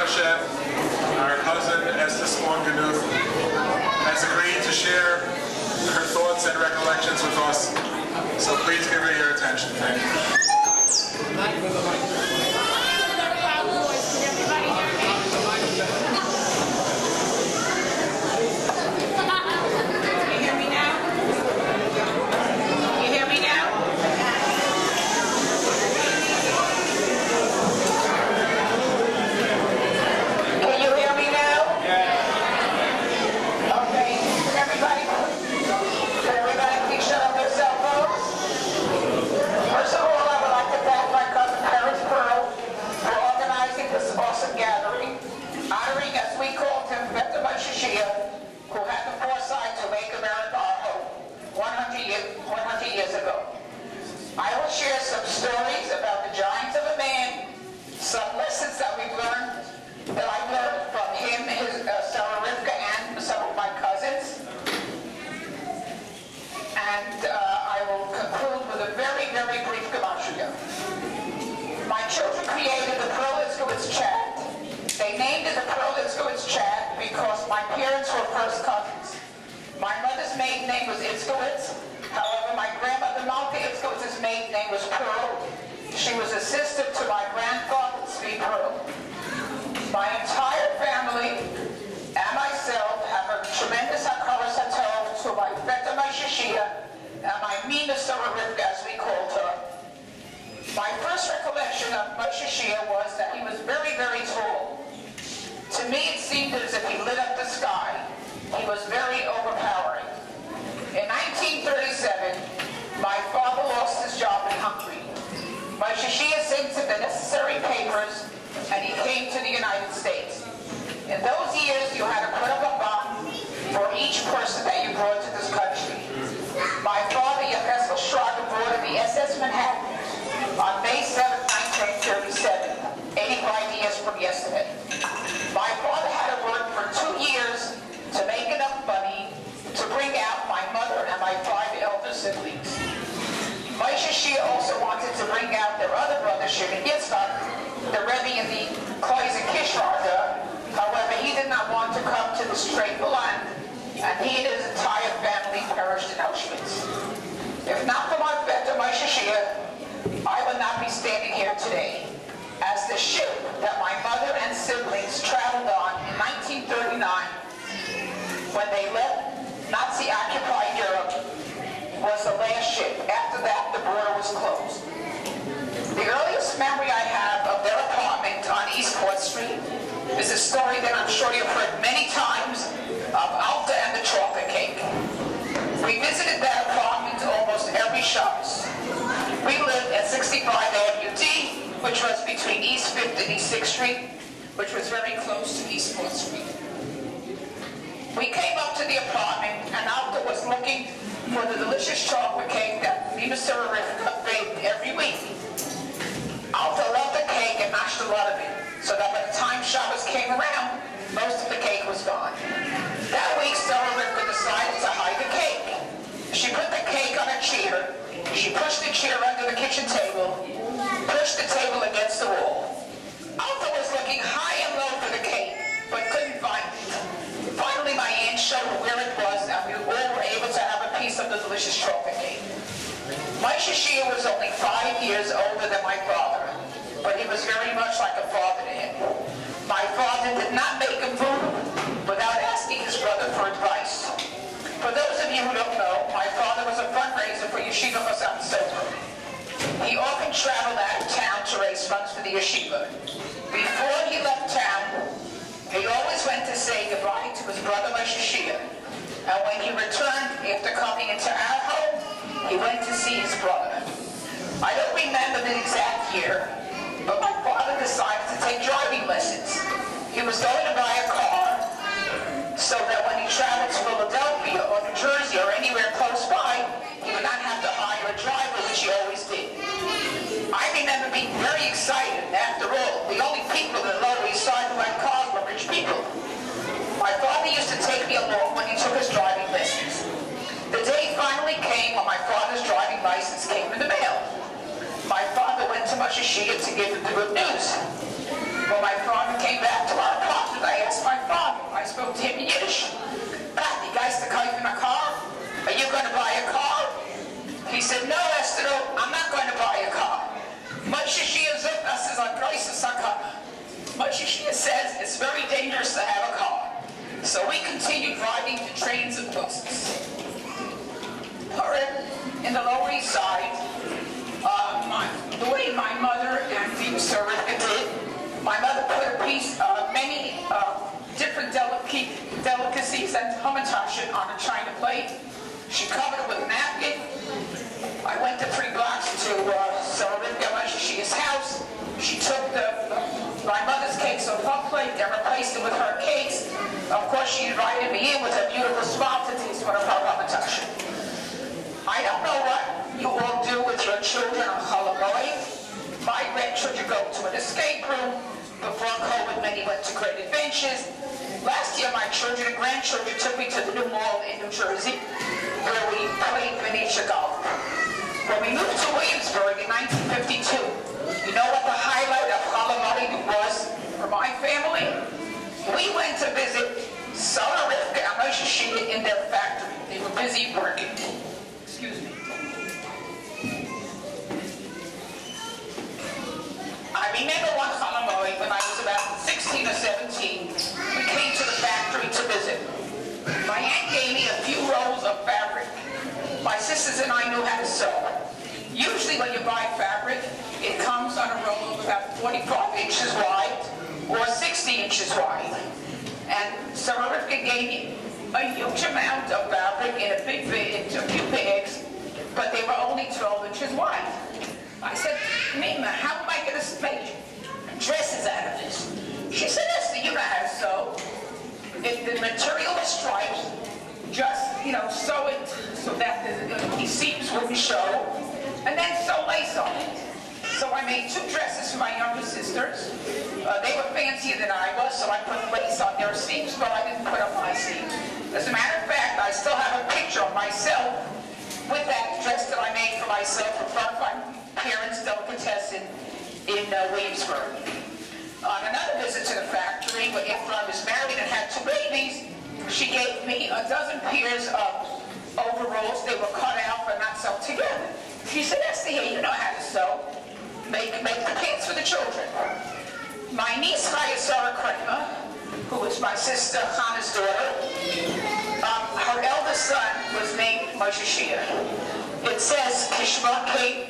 Moshe, our cousin Esther Sponganuth, has agreed to share her thoughts and recollections with us. So please give her your attention. Thank you. Shia, who had the foresight to make America our home 100 years ago. I will share some stories about the giants of a man, some lessons that we've learned, that I've learned from him, his Sarah Rivka, and some of my cousins. And I will conclude with a very, very brief Gematria. My children created the Perl chat. They named it the Perl chat because my parents were first cousins. My mother's maiden name was Itzkowitz. However, my grandmother, Malka Itzkowitz's maiden name was Perl. She was a sister to my grandfather, Tzvi Perl. My entire family and myself have a tremendous hakaras hatov to my Beta Moshe Shia and my Mina Sarah Rivka, as we called her. My first recollection of Moshe Shia was that he was very, very tall. To me, it seemed as if he lit up the sky. He was very overpowering. In 1937, my father lost his job in Hungary. Moshe Shia sent him the necessary papers, and he came to the United States. In those years, you had to put up a bond for each person that you brought to this country. My father, Yecheskel Shraga, boarded the SS Manhattan on May 7, 1937, 85 years from yesterday. My father had to work for 2 years to make enough money to bring out my mother and my 5 elder siblings. Moshe Shia also wanted to bring out their other brother, Shimon Yitzchak, the Rebbe in the Kisvarda. However, he did not want to come to the straight land, and he and his entire family perished in Auschwitz. If not for my Beta Moshe Shia, I would not be standing here today. As the ship that my mother and siblings traveled on in 1939, when they left Nazi-occupied Europe, was the last ship. After that, the border was closed. The earliest memory I have of their apartment on East 4th Street is a story that I'm sure you've heard many times of Alta and the chocolate cake. We visited that apartment almost every Shabbos. We lived at 65 Avenue D, which was between East 5th and East 6th Street, which was very close to East 4th Street. We came up to the apartment, and Alta was looking for the delicious chocolate cake that Mima Sarah Rivka baked every week. Alta loved the cake and mashed a lot of it, so that by the time Shabbos came around, most of the cake was gone. That week, Sarah Rivka decided to hide the cake. She put the cake on a chair, she pushed the chair under the kitchen table, pushed the table against the wall. Alta was looking high and low for the cake, but couldn't find it. Finally, my aunt showed her where it was, and we all were able to have a piece of the delicious chocolate cake. Moshe Shia was only 5 years older than my father, but he was very much like a father to him. My father did not make him food without asking his brother for advice. For those of you who don't know, my father was a fundraiser for Yeshiva Chasam Sofer. He often traveled out of town to raise funds for the yeshiva. Before he left town, he always went to say goodbye to his brother Moshe Shia. And when he returned after coming into our home, he went to see his brother. I don't remember the exact year, but my father decided to take driving lessons. He was going to buy a car so that when he traveled to Philadelphia or New Jersey or anywhere close by, he would not have to hire a driver, which he always did. I remember being very excited. After all, the only people in the Lower East Side who had cars were rich people. My father used to take me along when he took his driving lessons. The day finally came when my father's driving license came in the mail. My father went to Moshe Shia to give him the good news. When my father came back to to him in Yiddish, "Die Geist to kaufen a car? Are you going to buy a car?" He said, "No, Esther, I'm not going to buy a car." Moshe Shia says it's very dangerous to have a car. So we continued riding the trains and buses. In the Lower East Side, the way my mother and Kisvarda did, my mother put many different delicacies and hamantashen on a china plate. She covered it with a napkin. I went the 3 blocks to Moshe Shia's house. She took my mother's cakes off her plate and replaced it with her cakes. Of course, she invited me in with a beautiful smile to taste one of her hamantashen. I don't know what you all do with your children on Hungary. My grandchildren go to an escape room. Before COVID, many went to Great Adventures. Last year, my children and grandchildren took me to the new mall in New Jersey, where we played miniature golf. When we moved to Williamsburg in 1952, you know what the highlight of Hungary was for my family? We went to visit Sarah Rivka and Moshe Shia in their factory. They were busy working. Excuse me. I remember one Hungary when I was about 16 or 17. We came to the factory to visit. My aunt gave me a few rolls of fabric. My sisters and I knew how to sew. Usually when you buy fabric, it comes on a roll of about 45 inches wide or 60 inches wide. And Sarah Rivka gave me a huge amount of fabric in a few bags, but they were only 12 inches wide. I said, "Mima, how am I going to make dresses out of this?" She said, "Esther, you know how to sew. If the material is striped, just, sew it so that the seams wouldn't show, and then sew lace on it." So I made 2 dresses for my younger sisters. They were fancier than I was, so I put lace on their seams, but I didn't put up my seams. As a matter of fact, I still have a picture of myself with that dress that I made for myself in front of my parents' delicatessen in Williamsburg. On another visit to the factory, after I was married and had 2 babies, she gave me a dozen pairs of overalls. They were cut out but not sewed together. She said, "Esther, here, you know how to sew. Make the pants for the children." My niece, Shia Kramer, who was my sister Hannah's daughter, her eldest son was named Moshe Shia. It says Kisvarda,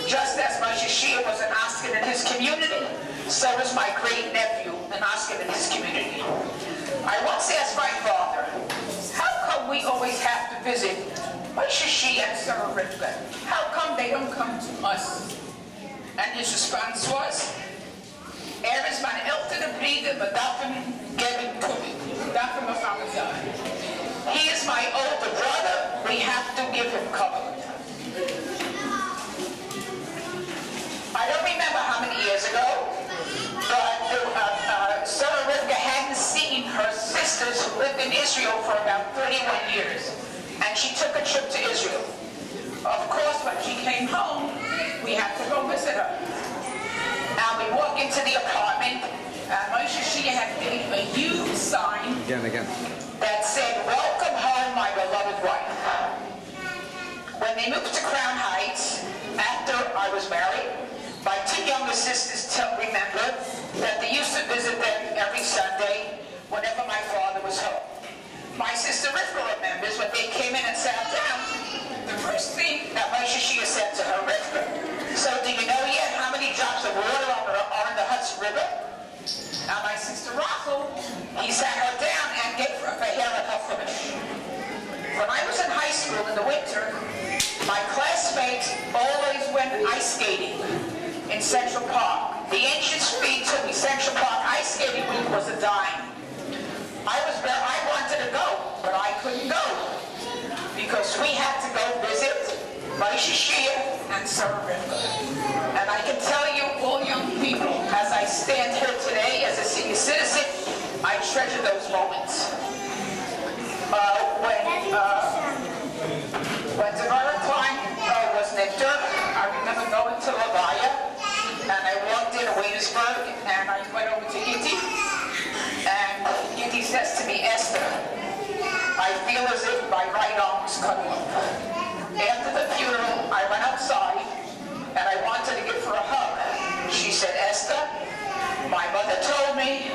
just as Moshe Shia was an Oscar in his community, so was my great nephew an Oscar in his community. I once asked my father, "How come we always have to visit Moshe Shia and Sarah Rivka? How come they don't come to us?" And his response was, "Is mijn ältere broeder met daarvan geben kunnen. Daarvan gaan we zijn. He is my older brother. We have to give him cover." I don't remember how many years ago, but Sarah Rivka hadn't seen her sisters who lived in Israel for about 31 years. And she took a trip to Israel. Of course, when she came home, we had to go visit her. And we walked into the apartment, and Moshe Shia had made a huge sign that said, "Welcome home, my beloved wife." When they moved to Crown Heights, after I was married, my 2 younger sisters remember that they used to visit them every Sunday whenever my father was home. My sister Rivka remembers when they came in and sat down, the first thing that Moshe Shia said to her, "Rivka, so do you know yet how many drops of water are in the Hudson River?" Now my sister Rachel, he sat her down and gave her a hair of her finish. When I was in high school in the winter, my classmates always went ice skating in Central Park. The entrance fee to the Central Park ice skating rink was a dime. I wanted to go, but I couldn't go because we had to go visit Moshe Shia and Sarah Rivka. And I can tell you, all young people, as I stand here today as a senior citizen, I treasure those moments. When Deborah Klein was Nectar, I remember going to Levaya, and I walked in Williamsburg, and I went over to Yiti, and Yiti said me, Esther, I feel as if my right arm was cut off. After the funeral, I went outside and I wanted to give her a hug. She said, Esther, my mother told me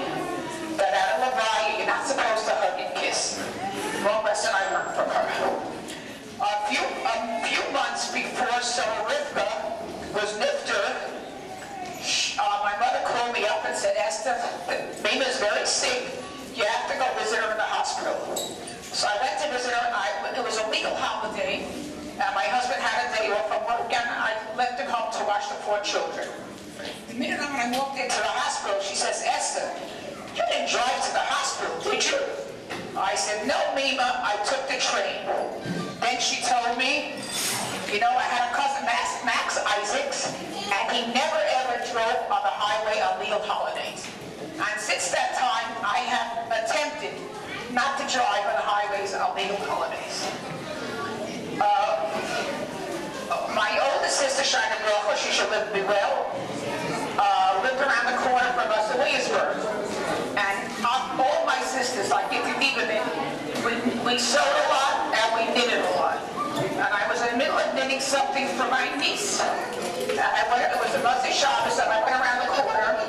that out of Levi, you're not supposed to hug and kiss. Wrong lesson I learned from her. A few months before Sarah Rivka was nifter, my mother called me up and said, Esther, Mima's very sick. You have to go visit her in the hospital. So I went to visit her. It was a legal holiday, and my husband had a day off from work, and I left him home to watch the 4 children. The minute when I walked into the hospital, she says, Esther, you didn't drive to the hospital, did you? I said, no, Mima, I took the train. Then she told me, you know, I had a cousin, Max Isaacs, and he never ever drove on the highway on legal holidays. And since that time, I have attempted not to drive on the highways on legal holidays. My oldest sister, Shia, she should live me well, lived around the corner from us in Williamsburg. And all my sisters, like you can even we sewed a lot and we knitted a lot. And I was in the middle of knitting something for my niece. It was a Moshe Shabbos, and I went around the corner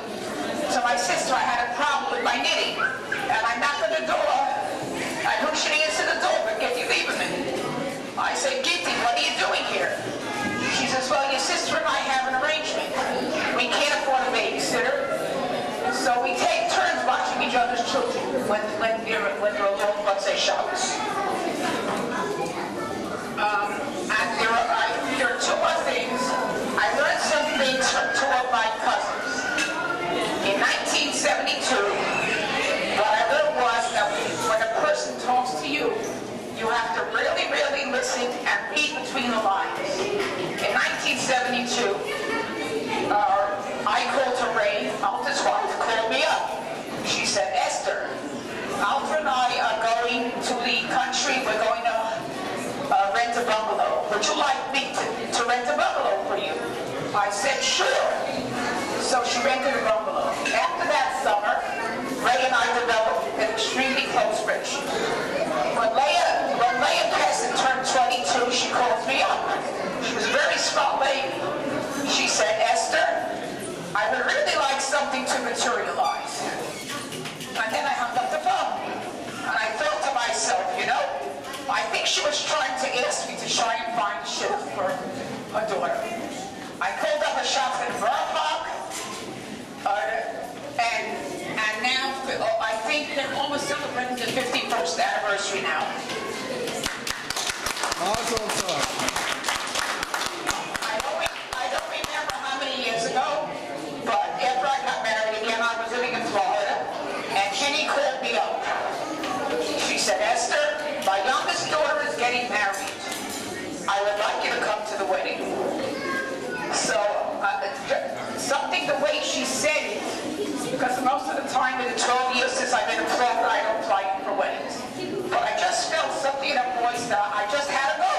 to my sister. I had a problem with my knitting. And I knocked on the door. And who should answer the door but Gitty Lieberman? I said, Gitty, what are you doing here? She says, well, your sister and I have an arrangement. We can't afford a babysitter. So we take turns watching each other's children when they're alone, let's say Shabbos. And there are 2 more things. I learned some things from 2 of my cousins. In 1972, what I learned was that when a person talks to you, you have to really, really listen and read between the lines. In 1972, I called to Ray, Alta's wife, called me up. She said, Esther, Alta and I are going to the country. We're going to rent a bungalow. Would you like me to rent a bungalow for you? I said, sure. So she rented a bungalow. After that summer, Ray and I developed an extremely close friendship. When Leah Pessin turned 22, she called me up. She was a very smart lady. She said, Esther, I would really like something to materialize. And then I hung up the phone. And I thought to myself, you know, I think she was trying to ask me to try and find shit for her daughter. I called up a shop in Verpach, and now I think they're almost celebrating the 51st anniversary now. Awesome. I don't remember how many years ago, but after I got married again, I was living in Florida, and Jenny called me up. She said, Esther, my youngest daughter is getting married. I would like you to come to the wedding. So, something the way she said it, because most of the time in the 12 years since I've been in Florida, I don't apply for weddings. But I just felt something in her voice that I just had to go.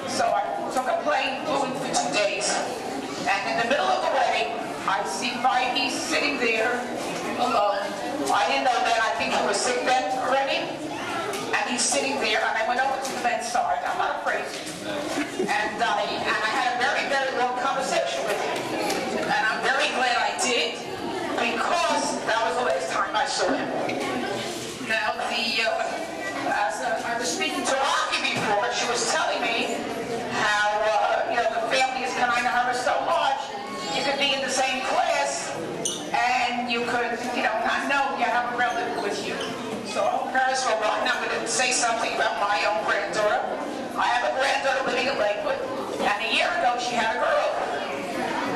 So I took a plane, flew in for 2 days. And in the middle of the wedding, I see Feige sitting there alone. I didn't know that. I think he was sick then already. And he's sitting there, and I went over to the men's side. I'm not afraid. And I had a very, very long conversation with him. And I'm very glad I did, because that was the last time I saw him. Now, as I was speaking to Rocky before, she was telling me how, the family is kind of her so large, you could be in the same class, and you could, not know you have a relative with you. So I hope parents will run. I'm going to say something about my own granddaughter. I have a granddaughter living in Lakewood, and a year ago she had a girl.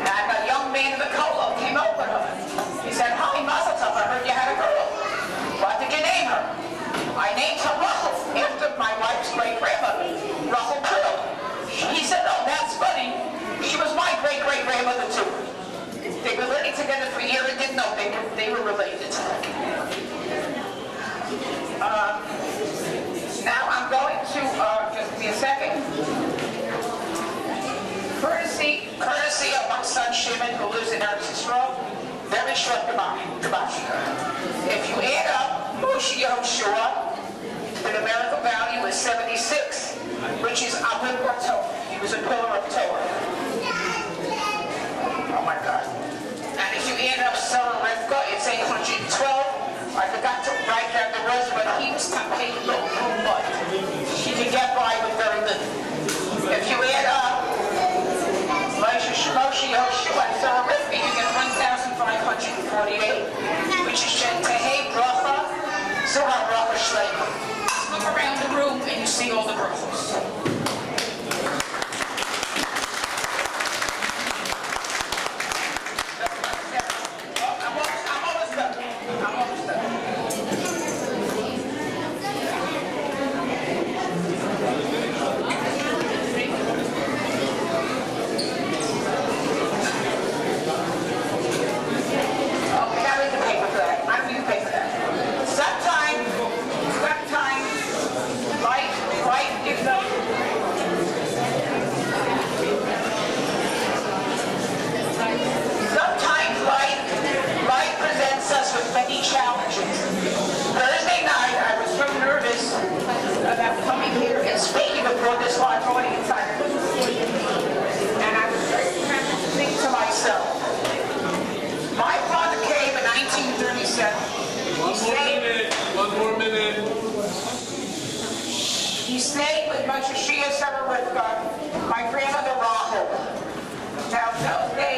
And a young man in the Colo came over to her. He said, hi, Mazel Tov, I heard you had a girl. What did you name her? I named her Rachel, after my wife's great-grandmother, Rachel Perl. He said, oh, that's funny. She was my great-great-grandmother, too. They were living together for a year and didn't know they were related. Now I'm going to, just give me a second. Courtesy of my son Shimon, who lives in Eretz Yisrael, very short goodbye. If you add up Moshe Shia, the numerical value is 76, which is Abul Torah. He was a pillar of Torah. Oh my God. And if you add up Sarah Rivka, it's 812. I forgot to write down the rest, but he was paid little but he could get by with very little. If you add up Moshe Yoshua and Sarah Rivka, you get 1,548, which is Tehei Bracha, Zohar Bracha Shleima. Look around the room and you see all the brachos. About coming here and speaking before this large audience. And I was very tempted to think to myself, my father came in 1937. One more minute. He stayed with Moshe Shia, Sarah Rivka, my grandmother Rahel. Now, those days,